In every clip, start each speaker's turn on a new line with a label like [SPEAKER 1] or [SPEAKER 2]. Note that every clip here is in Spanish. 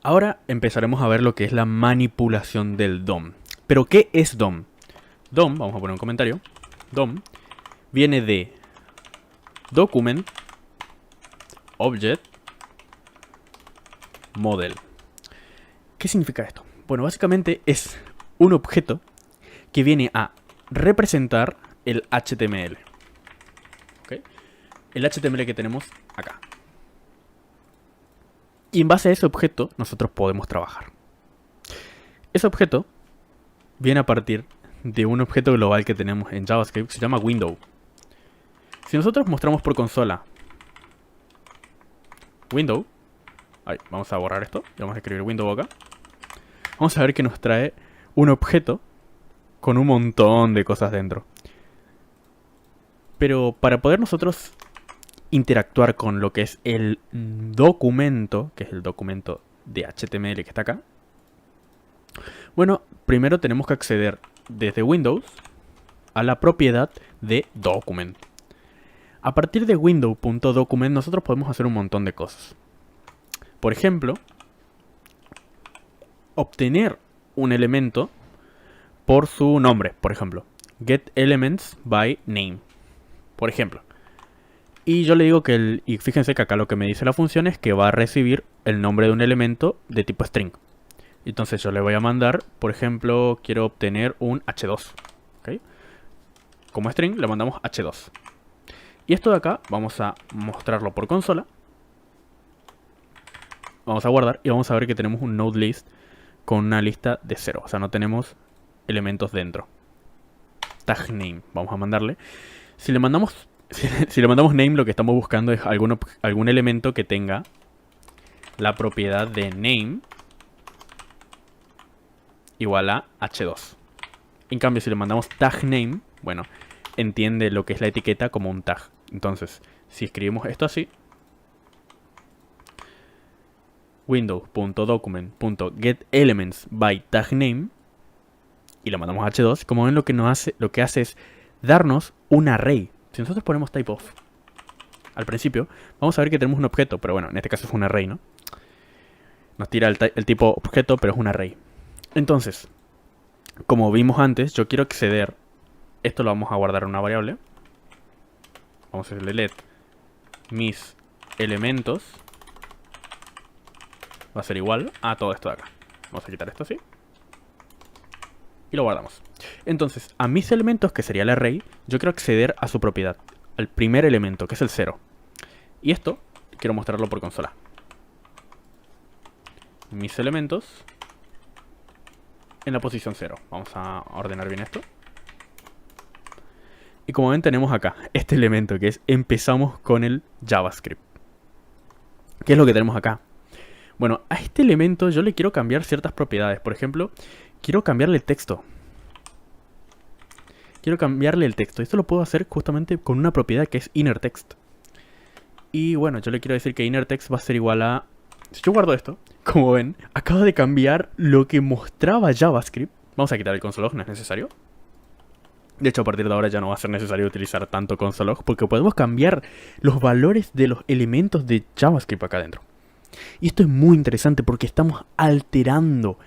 [SPEAKER 1] Ahora empezaremos a ver lo que es la manipulación del DOM. ¿Pero qué es DOM? DOM, vamos a poner un comentario. DOM viene de Document Object Model. ¿Qué significa esto? Bueno, básicamente es un objeto que viene a representar el HTML. ¿Okay? El HTML que tenemos acá. Y en base a ese objeto nosotros podemos trabajar. Ese objeto viene a partir de un objeto global que tenemos en JavaScript que se llama window. Si nosotros mostramos por consola window, vamos a borrar esto y vamos a escribir window acá. Vamos a ver que nos trae un objeto con un montón de cosas dentro. Pero para poder nosotros interactuar con lo que es el documento, que es el documento de HTML que está acá, bueno, primero tenemos que acceder desde Windows a la propiedad de document. A partir de window.document nosotros podemos hacer un montón de cosas. Por ejemplo, obtener un elemento por su nombre, por ejemplo, get elements by name, por ejemplo. Y yo le digo que y fíjense que acá lo que me dice la función es que va a recibir el nombre de un elemento de tipo string. Entonces yo le voy a mandar, por ejemplo, quiero obtener un h2. ¿Okay? Como string le mandamos h2. Y esto de acá vamos a mostrarlo por consola. Vamos a guardar y vamos a ver que tenemos un node list con una lista de 0. O sea, no tenemos elementos dentro. Tag name, vamos a mandarle. Si le mandamos name, lo que estamos buscando es algún elemento que tenga la propiedad de name igual a h2. En cambio, si le mandamos tag name, bueno, entiende lo que es la etiqueta como un tag. Entonces, si escribimos esto así, window.document.getElements by tag name y le mandamos h2, como ven, lo que hace es darnos un array. Si nosotros ponemos typeof al principio, vamos a ver que tenemos un objeto, pero bueno, en este caso es un array, ¿no? Nos tira el tipo objeto, pero es un array. Entonces, como vimos antes, yo quiero acceder. Esto lo vamos a guardar en una variable. Vamos a decirle let mis elementos. Va a ser igual a todo esto de acá. Vamos a quitar esto así. Y lo guardamos. Entonces, a mis elementos, que sería el array, yo quiero acceder a su propiedad. Al primer elemento, que es el 0. Y esto, quiero mostrarlo por consola. Mis elementos en la posición 0. Vamos a ordenar bien esto. Y como ven, tenemos acá este elemento que es empezamos con el JavaScript. ¿Qué es lo que tenemos acá? Bueno, a este elemento yo le quiero cambiar ciertas propiedades. Por ejemplo, quiero cambiarle el texto. Esto lo puedo hacer justamente con una propiedad que es innerText. Y bueno, yo le quiero decir que innerText va a ser igual a... Si yo guardo esto, como ven, acaba de cambiar lo que mostraba JavaScript. Vamos a quitar el console.log, no es necesario. De hecho, a partir de ahora ya no va a ser necesario utilizar tanto console.log porque podemos cambiar los valores de los elementos de JavaScript acá adentro. Y esto es muy interesante porque estamos alterando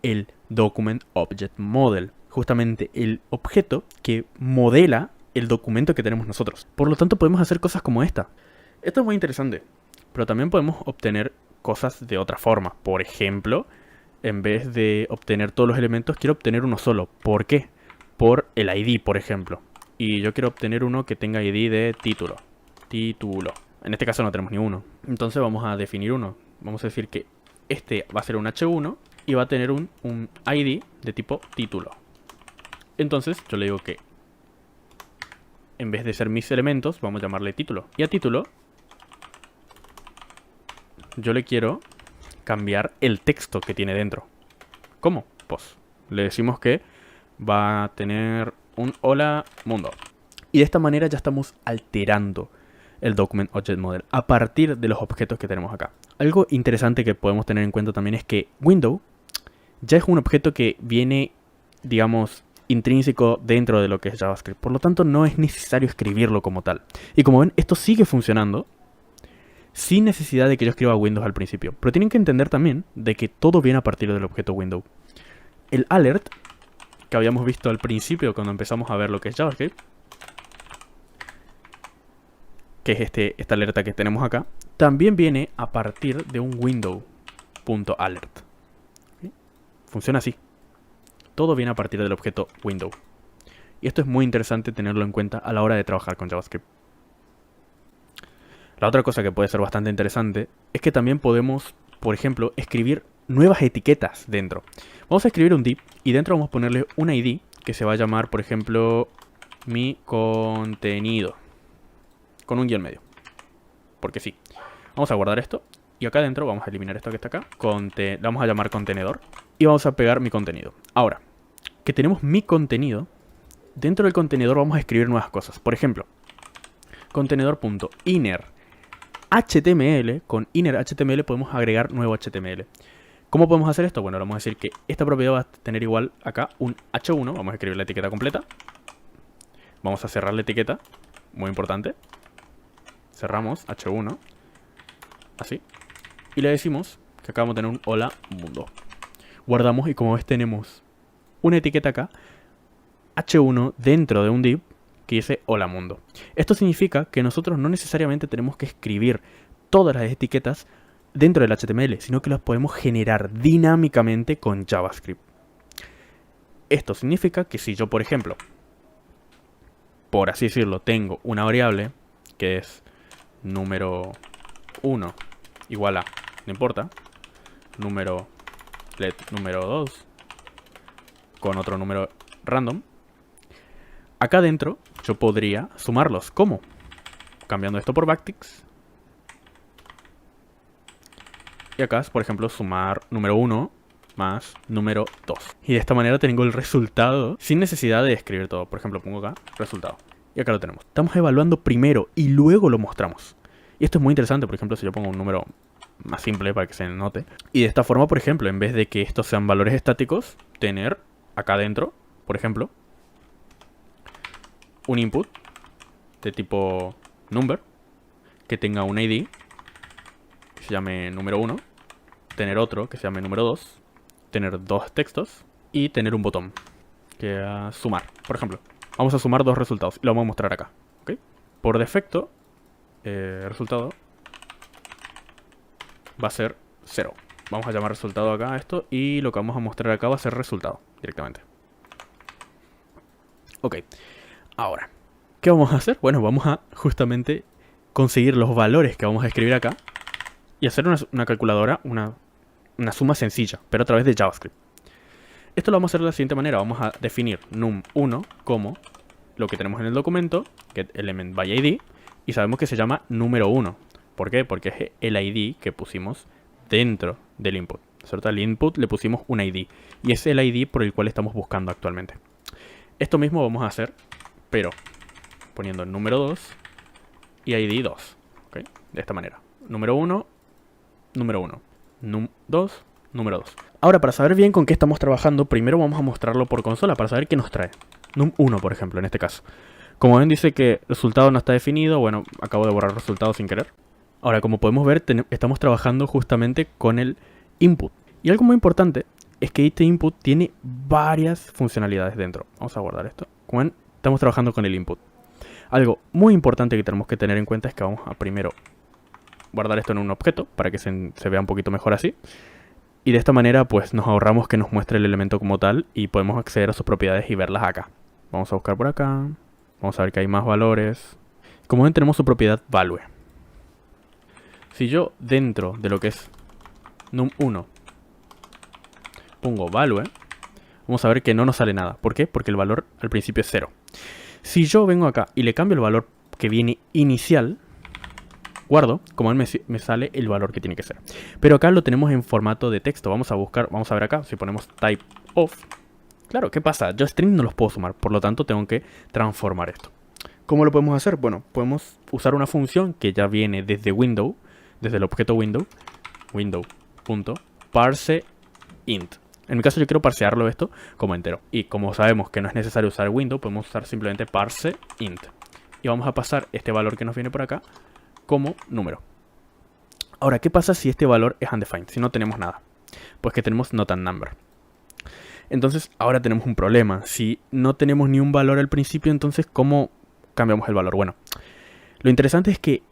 [SPEAKER 1] el Document Object Model. Justamente el objeto que modela el documento que tenemos nosotros. Por lo tanto, podemos hacer cosas como esta. Esto es muy interesante. Pero también podemos obtener cosas de otra forma. Por ejemplo, en vez de obtener todos los elementos, quiero obtener uno solo. ¿Por qué? Por el ID, por ejemplo. Y yo quiero obtener uno que tenga ID de título. Título. En este caso no tenemos ni uno. Entonces vamos a definir uno. Vamos a decir que este va a ser un H1 y va a tener un ID de tipo título. Entonces yo le digo que en vez de ser mis elementos, vamos a llamarle título. Y a título yo le quiero cambiar el texto que tiene dentro. ¿Cómo? Pues le decimos que va a tener un hola mundo. Y de esta manera ya estamos alterando el Document Object Model a partir de los objetos que tenemos acá. Algo interesante que podemos tener en cuenta también es que Window ya es un objeto que viene, digamos, intrínseco dentro de lo que es JavaScript. Por lo tanto, no es necesario escribirlo como tal. Y como ven, esto sigue funcionando sin necesidad de que yo escriba Windows al principio. Pero tienen que entender también de que todo viene a partir del objeto window. El alert, que habíamos visto al principio cuando empezamos a ver lo que es JavaScript, que es esta alerta que tenemos acá, también viene a partir de un window.alert. ¿Okay? Funciona así. Todo viene a partir del objeto window. Y esto es muy interesante tenerlo en cuenta a la hora de trabajar con JavaScript. La otra cosa que puede ser bastante interesante es que también podemos, por ejemplo, escribir nuevas etiquetas dentro. Vamos a escribir un div y dentro vamos a ponerle una ID que se va a llamar, por ejemplo, mi contenido. Con un guión medio. Porque sí. Vamos a guardar esto. Y acá adentro vamos a eliminar esto que está acá. Le vamos a llamar contenedor. Y vamos a pegar mi contenido. Ahora, que tenemos mi contenido, dentro del contenedor vamos a escribir nuevas cosas. Por ejemplo, contenedor.inner HTML. Con inner HTML podemos agregar nuevo HTML. ¿Cómo podemos hacer esto? Bueno, vamos a decir que esta propiedad va a tener igual acá un H1. Vamos a escribir la etiqueta completa. Vamos a cerrar la etiqueta. Muy importante. Cerramos H1. Así. Y le decimos que acá vamos a tener un hola mundo. Guardamos y como ves tenemos una etiqueta acá. H1 dentro de un div que dice hola mundo. Esto significa que nosotros no necesariamente tenemos que escribir todas las etiquetas dentro del HTML, sino que las podemos generar dinámicamente con JavaScript. Esto significa que si yo, por ejemplo, por así decirlo, tengo una variable que es número 1 igual a, no importa, número 2 con otro número random, acá adentro yo podría sumarlos. ¿Cómo? Cambiando esto por backticks. Y acá es, por ejemplo, sumar número 1 más número 2. Y de esta manera tengo el resultado sin necesidad de escribir todo. Por ejemplo, pongo acá resultado. Y acá lo tenemos. Estamos evaluando primero y luego lo mostramos. Y esto es muy interesante, por ejemplo, si yo pongo un número más simple para que se note. Y de esta forma, por ejemplo, en vez de que estos sean valores estáticos, tener acá adentro, por ejemplo, un input de tipo number que tenga un ID que se llame número 1, tener otro que se llame número 2, tener dos textos y tener un botón que a sumar, por ejemplo. Vamos a sumar dos resultados y lo vamos a mostrar acá. ¿Okay? Por defecto, el resultado va a ser 0. Vamos a llamar resultado acá a esto y lo que vamos a mostrar acá va a ser resultado directamente. Ok, ahora, ¿qué vamos a hacer? Bueno, vamos a justamente conseguir los valores que vamos a escribir acá y hacer una calculadora, una suma sencilla, pero a través de JavaScript. Esto lo vamos a hacer de la siguiente manera. Vamos a definir num1 como lo que tenemos en el documento, getElementById, y sabemos que se llama número 1. ¿Por qué? Porque es el ID que pusimos dentro del input. ¿Cierto? Al input le pusimos un ID, y es el ID por el cual estamos buscando actualmente. Esto mismo vamos a hacer, pero poniendo el número 2 y ID 2. ¿Okay? De esta manera. Número 1, número 1. Num2, número 2. Ahora, para saber bien con qué estamos trabajando, primero vamos a mostrarlo por consola para saber qué nos trae. Num1, por ejemplo, en este caso. Como ven, dice que el resultado no está definido. Bueno, acabo de borrar el resultado sin querer. Ahora, como podemos ver, estamos trabajando justamente con el input. Y algo muy importante es que este input tiene varias funcionalidades dentro. Vamos a guardar esto. Como ven, estamos trabajando con el input. Algo muy importante que tenemos que tener en cuenta es que vamos a primero guardar esto en un objeto para que se vea un poquito mejor así. Y de esta manera pues nos ahorramos que nos muestre el elemento como tal y podemos acceder a sus propiedades y verlas acá. Vamos a buscar por acá. Vamos a ver que hay más valores. Como ven, tenemos su propiedad value. Si yo dentro de lo que es num1 pongo value, vamos a ver que no nos sale nada. ¿Por qué? Porque el valor al principio es 0. Si yo vengo acá y le cambio el valor que viene inicial, guardo, como ven me sale el valor que tiene que ser. Pero acá lo tenemos en formato de texto. Vamos a buscar, vamos a ver acá, si ponemos type of. Claro, ¿qué pasa? Yo string no los puedo sumar, por lo tanto tengo que transformar esto. ¿Cómo lo podemos hacer? Bueno, podemos usar una función que ya viene desde window, desde el objeto window.parseInt. En mi caso yo quiero parsearlo esto como entero. Y como sabemos que no es necesario usar window, podemos usar simplemente parseInt. Y vamos a pasar este valor que nos viene por acá como número. Ahora, ¿qué pasa si este valor es undefined? Si no tenemos nada. Pues que tenemos not a number. Entonces, ahora tenemos un problema. Si no tenemos ni un valor al principio, entonces, ¿cómo cambiamos el valor? Bueno, lo interesante es que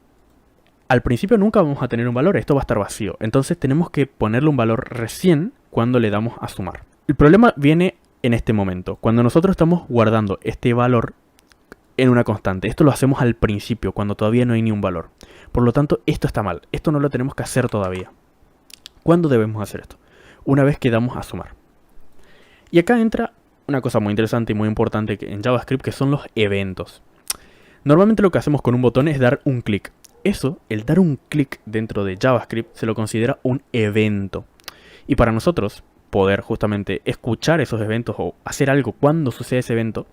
[SPEAKER 1] al principio nunca vamos a tener un valor. Esto va a estar vacío. Entonces, tenemos que ponerle un valor recién cuando le damos a sumar. El problema viene en este momento. Cuando nosotros estamos guardando este valor en una constante. Esto lo hacemos al principio, cuando todavía no hay ni un valor. Por lo tanto, esto está mal. Esto no lo tenemos que hacer todavía. ¿Cuándo debemos hacer esto? Una vez que damos a sumar. Y acá entra una cosa muy interesante y muy importante en JavaScript, que son los eventos. Normalmente lo que hacemos con un botón es dar un clic. Eso, el dar un clic dentro de JavaScript, se lo considera un evento. Y para nosotros poder justamente escuchar esos eventos o hacer algo cuando sucede ese evento,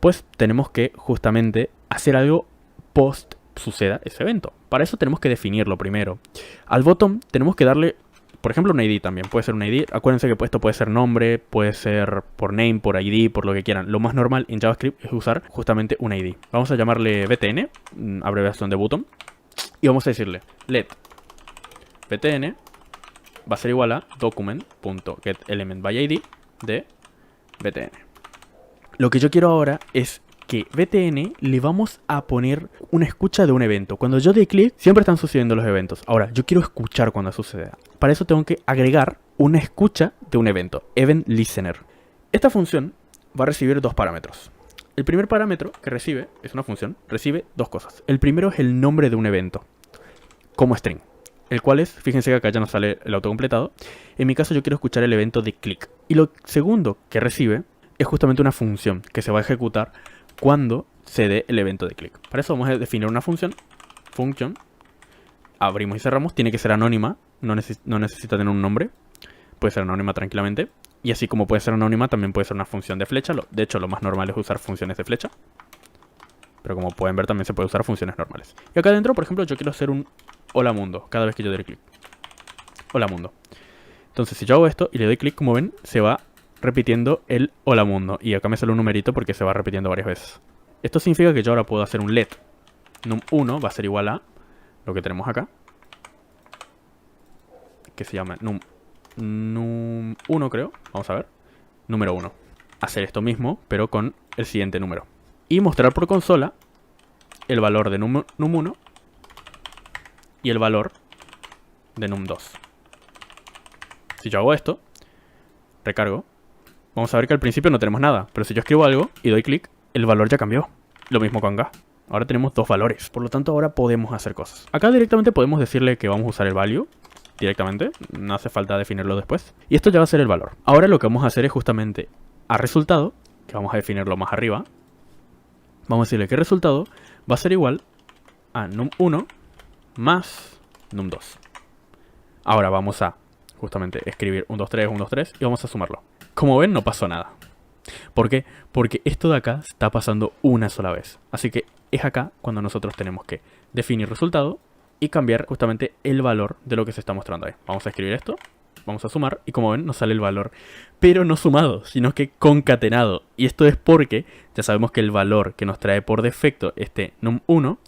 [SPEAKER 1] pues tenemos que justamente hacer algo post suceda ese evento. Para eso tenemos que definirlo primero. Al botón tenemos que darle, por ejemplo, un ID también. Puede ser un ID. Acuérdense que esto puede ser nombre, puede ser por name, por ID, por lo que quieran. Lo más normal en JavaScript es usar justamente un ID. Vamos a llamarle btn, abreviación de button. Y vamos a decirle let btn va a ser igual a document.getElementById de btn. Lo que yo quiero ahora es que btn le vamos a poner una escucha de un evento. Cuando yo dé clic, siempre están sucediendo los eventos. Ahora, yo quiero escuchar cuando suceda. Para eso tengo que agregar una escucha de un evento, event listener. Esta función va a recibir dos parámetros. El primer parámetro que recibe, es una función, recibe dos cosas. El primero es el nombre de un evento, como string. El cual es, fíjense que acá ya nos sale el autocompletado. En mi caso yo quiero escuchar el evento de click. Y lo segundo que recibe es justamente una función que se va a ejecutar cuando se dé el evento de click. Para eso vamos a definir una función. Function. Abrimos y cerramos. Tiene que ser anónima. No necesita tener un nombre. Puede ser anónima tranquilamente. Y así como puede ser anónima, también puede ser una función de flecha. De hecho, lo más normal es usar funciones de flecha. Pero como pueden ver, también se puede usar funciones normales. Y acá adentro, por ejemplo, yo quiero hacer un hola mundo cada vez que yo dé clic. Hola mundo. Entonces, si yo hago esto y le doy clic, como ven, se va repitiendo el hola mundo. Y acá me sale un numerito porque se va repitiendo varias veces. Esto significa que yo ahora puedo hacer un let. Num1 va a ser igual a lo que tenemos acá, que se llama num1, creo. Vamos a ver. Número 1. Hacer esto mismo, pero con el siguiente número. Y mostrar por consola el valor de num1 y el valor de num2. Si yo hago esto, recargo, vamos a ver que al principio no tenemos nada. Pero si yo escribo algo y doy clic, el valor ya cambió. Lo mismo con acá. Ahora tenemos dos valores. Por lo tanto, ahora podemos hacer cosas. Acá directamente podemos decirle que vamos a usar el value. Directamente. No hace falta definirlo después. Y esto ya va a ser el valor. Ahora lo que vamos a hacer es justamente a resultado, que vamos a definirlo más arriba. Vamos a decirle que el resultado va a ser igual a num1 más num2. Ahora vamos a justamente escribir 1, 2, 3, 1, 2, 3 y vamos a sumarlo. Como ven, no pasó nada. ¿Por qué? Porque esto de acá está pasando una sola vez. Así que es acá cuando nosotros tenemos que definir resultado y cambiar justamente el valor de lo que se está mostrando ahí. Vamos a escribir esto, vamos a sumar y como ven nos sale el valor, pero no sumado, sino que concatenado. Y esto es porque ya sabemos que el valor que nos trae por defecto este num1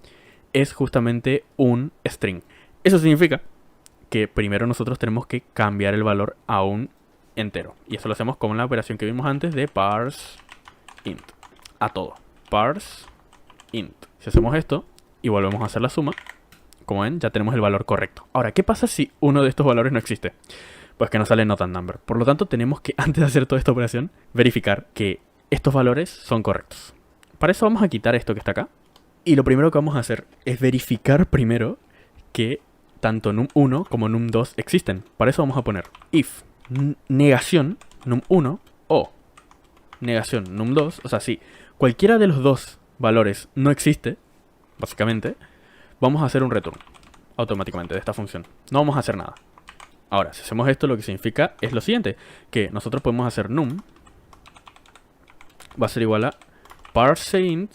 [SPEAKER 1] es justamente un string. Eso significa que primero nosotros tenemos que cambiar el valor a un entero. Y eso lo hacemos con la operación que vimos antes de parse int. A todo. Parse int. Si hacemos esto y volvemos a hacer la suma, como ven, ya tenemos el valor correcto. Ahora, ¿qué pasa si uno de estos valores no existe? Pues que no sale not a number. Por lo tanto, tenemos que, antes de hacer toda esta operación, verificar que estos valores son correctos. Para eso vamos a quitar esto que está acá. Y lo primero que vamos a hacer es verificar primero que tanto num1 como num2 existen. Para eso vamos a poner if negación num1 o negación num2. O sea, si cualquiera de los dos valores no existe, básicamente, vamos a hacer un return automáticamente de esta función. No vamos a hacer nada. Ahora, si hacemos esto, lo que significa es lo siguiente, que nosotros podemos hacer num va a ser igual a parseInt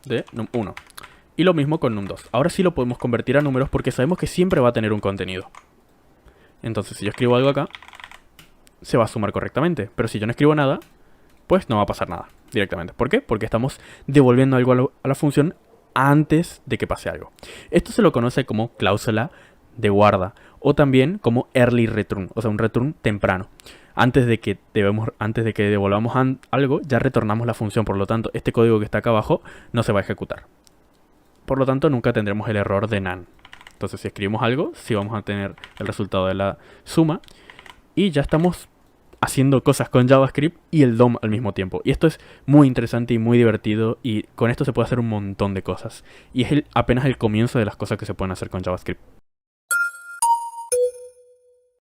[SPEAKER 1] de num1. Y lo mismo con num2. Ahora sí lo podemos convertir a números porque sabemos que siempre va a tener un contenido. Entonces, si yo escribo algo acá, se va a sumar correctamente. Pero si yo no escribo nada, pues no va a pasar nada directamente. ¿Por qué? Porque estamos devolviendo algo a la función antes de que pase algo. Esto se lo conoce como cláusula de guarda o también como early return, o sea, un return temprano. Antes de que devolvamos algo, ya retornamos la función. Por lo tanto, este código que está acá abajo no se va a ejecutar. Por lo tanto, nunca tendremos el error de none. Entonces, si escribimos algo, sí vamos a tener el resultado de la suma. Y ya estamos haciendo cosas con JavaScript y el DOM al mismo tiempo. Y esto es muy interesante y muy divertido. Y con esto se puede hacer un montón de cosas. Y es apenas el comienzo de las cosas que se pueden hacer con JavaScript.